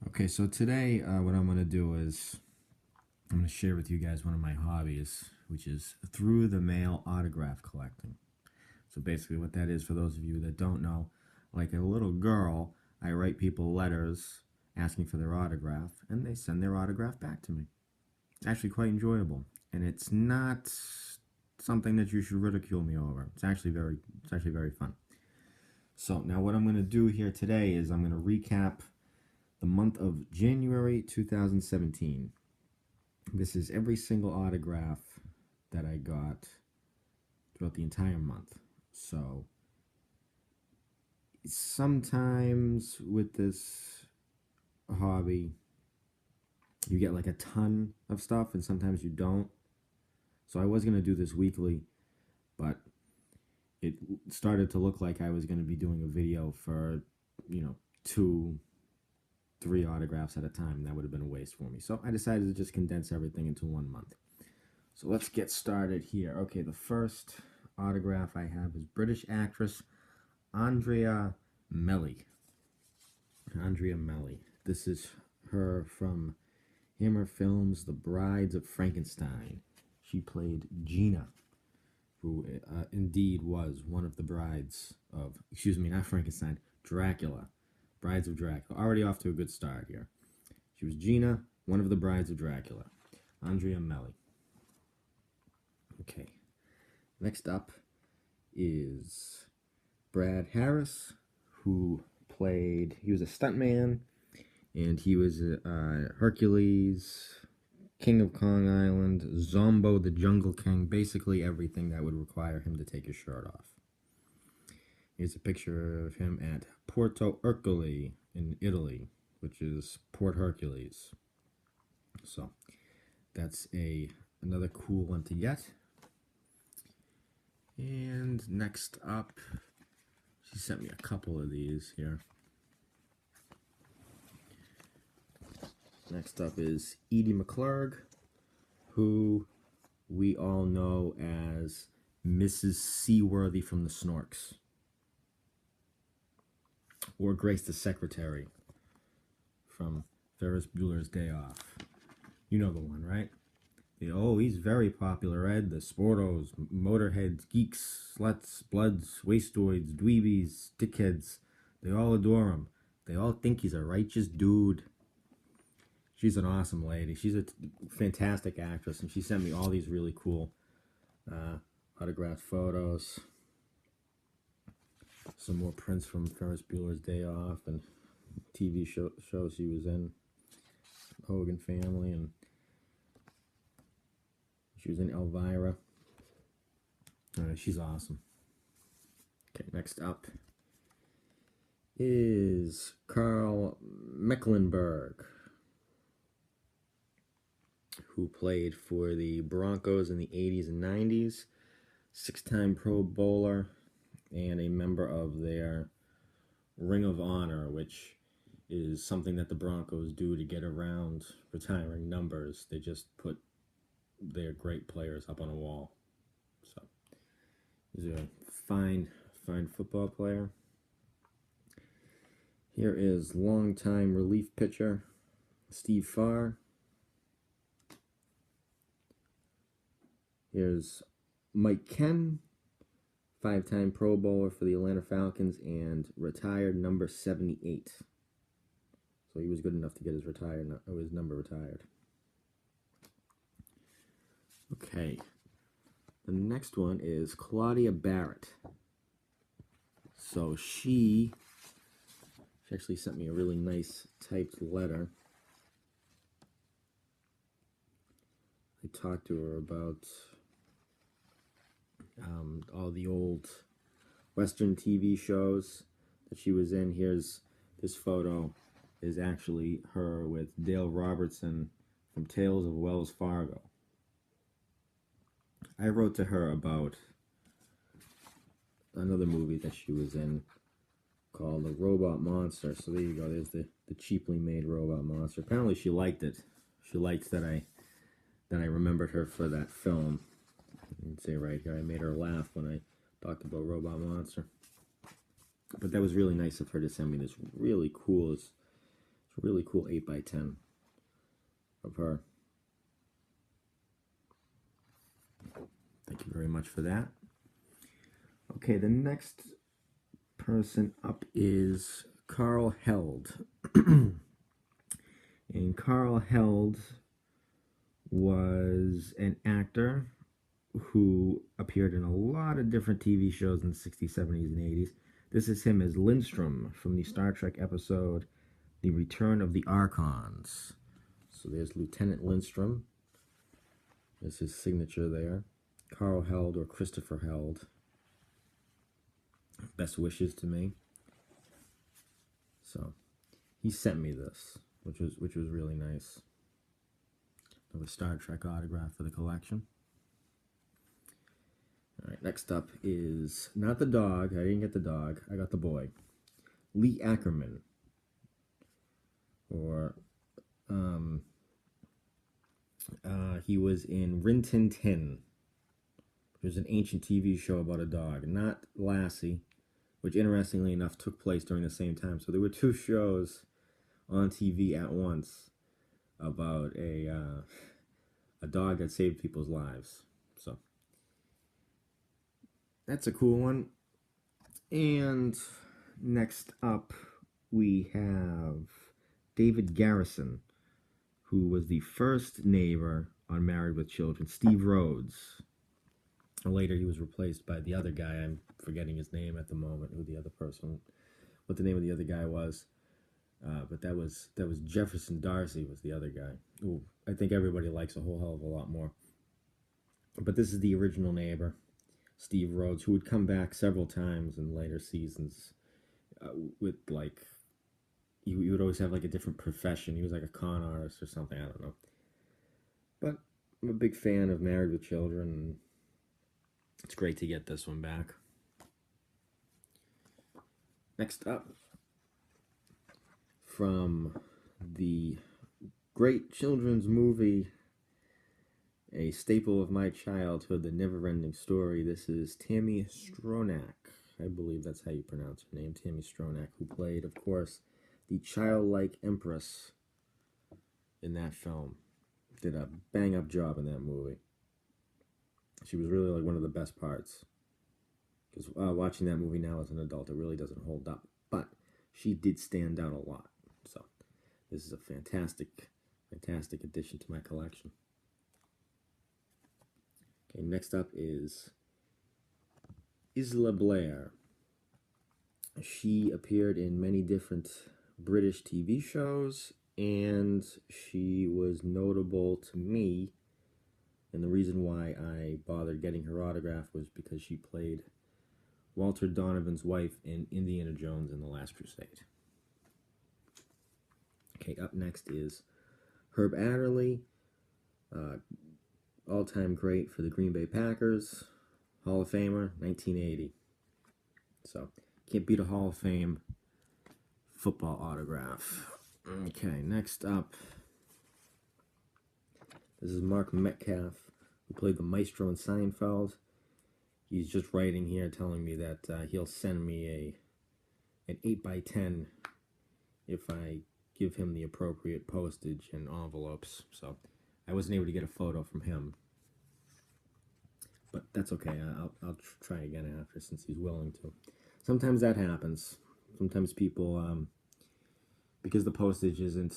Okay, so today what I'm going to do is I'm going to share with you guys one of my hobbies, which is through the mail autograph collecting. So basically what that is, for those of you that don't know, like a little girl, I write people letters asking for their autograph, and they send their autograph back to me. It's actually quite enjoyable, and it's not something that you should ridicule me over. It's actually very fun. So now what I'm going to do here today is I'm going to recap the month of January 2017. This is every single autograph that I got throughout the entire month. So sometimes with this hobby, you get like a ton of stuff, and sometimes you don't. So I was going to do this weekly, but it started to look like I was going to be doing a video for, 2, 3 autographs at a time. That would have been a waste for me. So I decided to just condense everything into 1 month. So let's get started here. Okay, the first autograph I have is British actress Andrea Melly. Andrea Melly. This is her from Hammer Films' The Brides of Frankenstein. She played Gina, who indeed was one of the brides of, not Frankenstein, Dracula. Brides of Dracula. Already off to a good start here. She was Gina, one of the brides of Dracula. Andrea Melly. Okay. Next up is Brad Harris, who he was a stuntman, and he was Hercules, King of Kong Island, Zombo the Jungle King, basically everything that would require him to take his shirt off. Here's a picture of him at Porto Ercole in Italy, which is Port Hercules. So that's another cool one to get. And next up, she sent me a couple of these here. Next up is Edie McClurg, who we all know as Mrs. Seaworthy from the Snorks, or Grace the Secretary from Ferris Bueller's Day Off. You know the one, right? He's very popular, Ed. The Sportos, Motorheads, Geeks, Sluts, Bloods, Wastoids, Dweebies, Dickheads, they all adore him. They all think he's a righteous dude. She's an awesome lady. She's a fantastic actress, and she sent me all these really cool autographed photos. Some more prints from Ferris Bueller's Day Off and TV shows she was in. Hogan Family, and she was in Elvira. She's awesome. Okay, next up is Carl Mecklenburg, who played for the Broncos in the 80s and 90s, 6-time Pro Bowler, and a member of their Ring of Honor, which is something that the Broncos do to get around retiring numbers. They just put their great players up on a wall. So he's a fine football player. Here is longtime relief pitcher Steve Farr. Here's Mike Ken, 5-time Pro Bowler for the Atlanta Falcons and retired number 78. So he was good enough to get his number retired. Okay. The next one is Claudia Barrett. So she actually sent me a really nice typed letter. I talked to her about all the old Western TV shows that she was in. Here's this photo is actually her with Dale Robertson from Tales of Wells Fargo. I wrote to her about another movie that she was in called The Robot Monster. So there you go. There's the cheaply made Robot Monster. Apparently she liked it. She liked that I remembered her for that film. You can see right here, I made her laugh when I talked about Robot Monster. But that was really nice of her to send me this really cool, a really cool 8x10 of her. Thank you very much for that. Okay, the next person up is Carl Held. And Carl Held was an actor who appeared in a lot of different TV shows in the 60s, 70s, and 80s. This is him as Lindstrom from the Star Trek episode The Return of the Archons. So there's Lieutenant Lindstrom. There's his signature there. Carl Held, or Christopher Held. Best wishes to me. So he sent me this, which was really nice. Of a Star Trek autograph for the collection. All right, next up is not the dog. I didn't get the dog. I got the boy. Lee Ackerman. Or he was in Rin Tin Tin. It was an ancient TV show about a dog, not Lassie, which interestingly enough took place during the same time. So there were two shows on TV at once about a dog that saved people's lives. So that's a cool one. And next up we have David Garrison, who was the first neighbor on Married with Children, Steve Rhodes. Later he was replaced by the other guy. I'm forgetting his name at the moment, what the name of the other guy was. But that was Jefferson Darcy was the other guy. Ooh, I think everybody likes a whole hell of a lot more. But this is the original neighbor, Steve Rhodes, who would come back several times in later seasons with like, he would always have like a different profession. He was like a con artist or something, I don't know. But I'm a big fan of Married with Children, and it's great to get this one back. Next up, from the great children's movie, a staple of my childhood, The Never-Ending Story, this is Tammy Stronach. I believe that's how you pronounce her name, Tammy Stronach, who played, of course, the childlike empress in that film. Did a bang-up job in that movie. She was really like one of the best parts. Because watching that movie now as an adult, it really doesn't hold up. But she did stand out a lot. So this is a fantastic addition to my collection. Okay, next up is Isla Blair. She appeared in many different British TV shows, and she was notable to me, and the reason why I bothered getting her autograph was because she played Walter Donovan's wife in Indiana Jones and the Last Crusade. Okay, up next is Herb Adderley, all-time great for the Green Bay Packers, Hall of Famer, 1980. So, can't beat a Hall of Fame football autograph. Okay, next up, this is Mark Metcalf, who played the maestro in Seinfeld. He's just writing here telling me that he'll send me an 8x10 if I give him the appropriate postage and envelopes. So I wasn't able to get a photo from him, but that's okay. I'll try again after, since he's willing to. Sometimes that happens. Sometimes people, because the postage isn't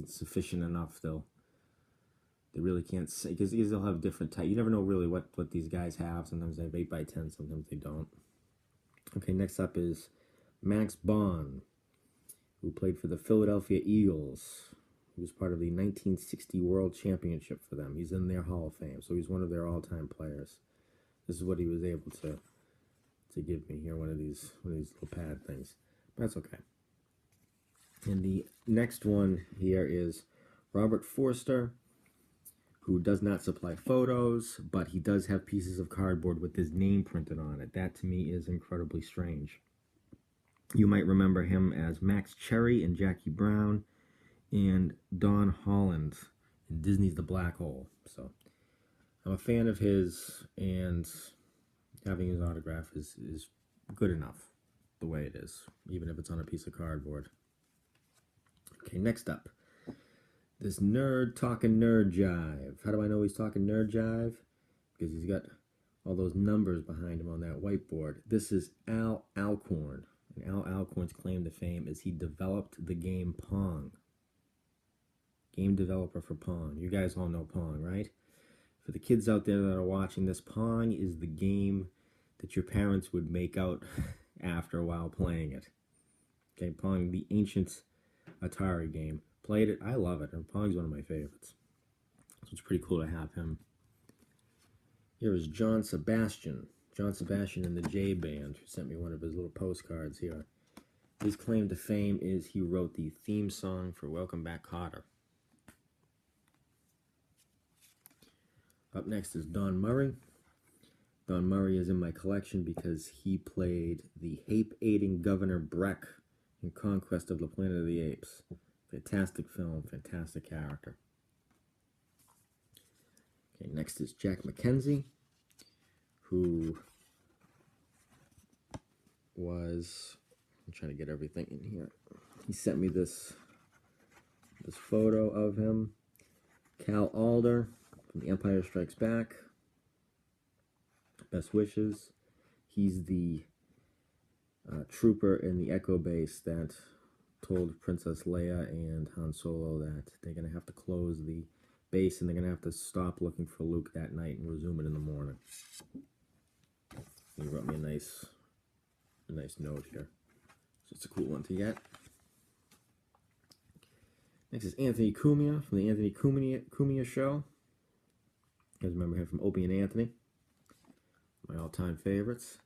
sufficient enough, they really can't say, because they'll have different type. You never know really what these guys have. Sometimes they have 8x10, sometimes they don't. Okay, next up is Max Bond, who played for the Philadelphia Eagles. He was part of the 1960 World Championship for them. He's in their Hall of Fame, so he's one of their all-time players. This is what he was able to give me here, one of these little pad things. But that's okay. And the next one here is Robert Forster, who does not supply photos, but he does have pieces of cardboard with his name printed on it. That, to me, is incredibly strange. You might remember him as Max Cherry in Jackie Brown and Don Holland in Disney's The Black Hole. So I'm a fan of his, and having his autograph is good enough the way it is, even if it's on a piece of cardboard. Okay, next up. This nerd talking nerd jive. How do I know he's talking nerd jive? Because he's got all those numbers behind him on that whiteboard. This is Al Alcorn. And Al Alcorn's claim to fame is he developed the game Pong. Game developer for Pong. You guys all know Pong, right? For the kids out there that are watching this, Pong is the game that your parents would make out after a while playing it. Okay, Pong, the ancient Atari game. Played it. I love it. And Pong's one of my favorites. So it's pretty cool to have him. Here is John Sebastian. John Sebastian in the J Band, who sent me one of his little postcards here. His claim to fame is he wrote the theme song for Welcome Back, Kotter. Up next is Don Murray. Don Murray is in my collection because he played the ape-aiding Governor Breck in Conquest of the Planet of the Apes. Fantastic film, fantastic character. Okay, next is Jack McKenzie, who was, I'm trying to get everything in here. He sent me this photo of him. Cal Alder from The Empire Strikes Back. Best wishes. He's the trooper in the Echo base that told Princess Leia and Han Solo that they're going to have to close the base and they're going to have to stop looking for Luke that night and resume it in the morning. He wrote me a nice note here. So it's a cool one to get. Next is Anthony Cumia from the Anthony Cumia Show. You guys remember him from Opie and Anthony. My all-time favorites.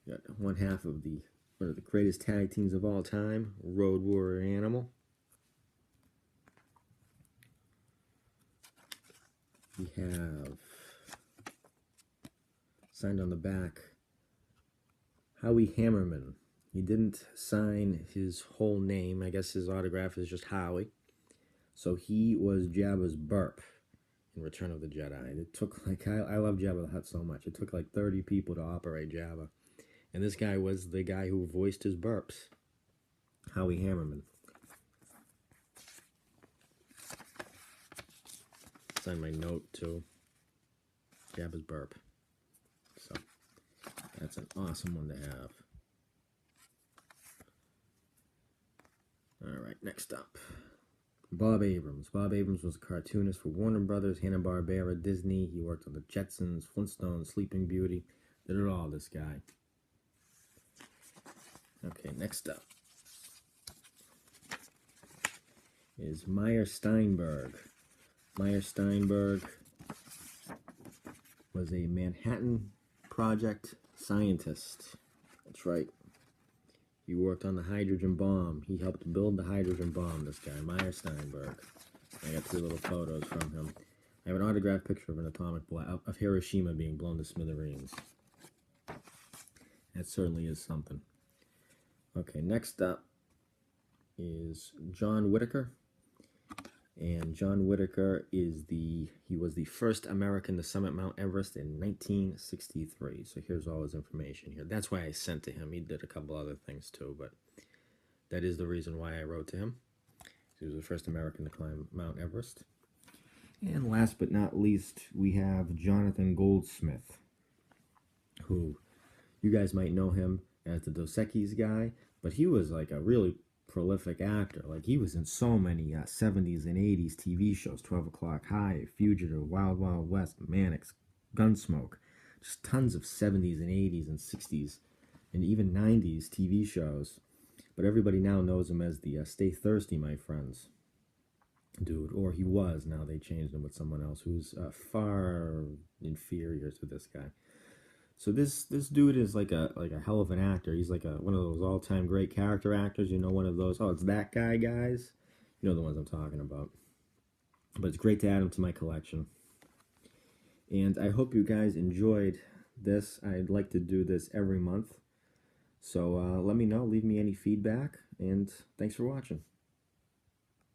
Got one half of one of the greatest tag teams of all time, Road Warrior Animal. We have signed on the back Howie Hammerman. He didn't sign his whole name. I guess his autograph is just Howie. So he was Jabba's burp in Return of the Jedi. It took I love Jabba the Hutt so much. It took like 30 people to operate Jabba. And this guy was the guy who voiced his burps. Howie Hammerman. Signed my note to Jabba's burp. So that's an awesome one to have. Alright, next up. Bob Abrams. Bob Abrams was a cartoonist for Warner Brothers, Hanna-Barbera, Disney. He worked on the Jetsons, Flintstones, Sleeping Beauty. Did it all, this guy. Okay, next up is Meyer Steinberg. Meyer Steinberg was a Manhattan Project scientist. That's right. He worked on the hydrogen bomb. He helped build the hydrogen bomb, this guy, Meyer Steinberg. I got 2 little photos from him. I have an autographed picture of an atomic blast, of Hiroshima being blown to smithereens. That certainly is something. Okay, next up is John Whitaker. And John Whitaker is he was the first American to summit Mount Everest in 1963. So here's all his information here. That's why I sent to him. He did a couple other things too, but that is the reason why I wrote to him. He was the first American to climb Mount Everest. And last but not least, we have Jonathan Goldsmith, who you guys might know him as the Dos Equis guy, but he was like a really prolific actor. Like, he was in so many 70s and 80s TV shows. 12 O'Clock High, Fugitive, Wild Wild West, Mannix, Gunsmoke. Just tons of 70s and 80s and 60s and even 90s TV shows. But everybody now knows him as the Stay Thirsty, My Friends dude. Or he was. Now they changed him with someone else who's far inferior to this guy. So this dude is like a hell of an actor. He's like one of those all-time great character actors. You know, one of those, oh, it's that guy, guys. You know the ones I'm talking about. But it's great to add him to my collection. And I hope you guys enjoyed this. I'd like to do this every month. So let me know. Leave me any feedback. And thanks for watching.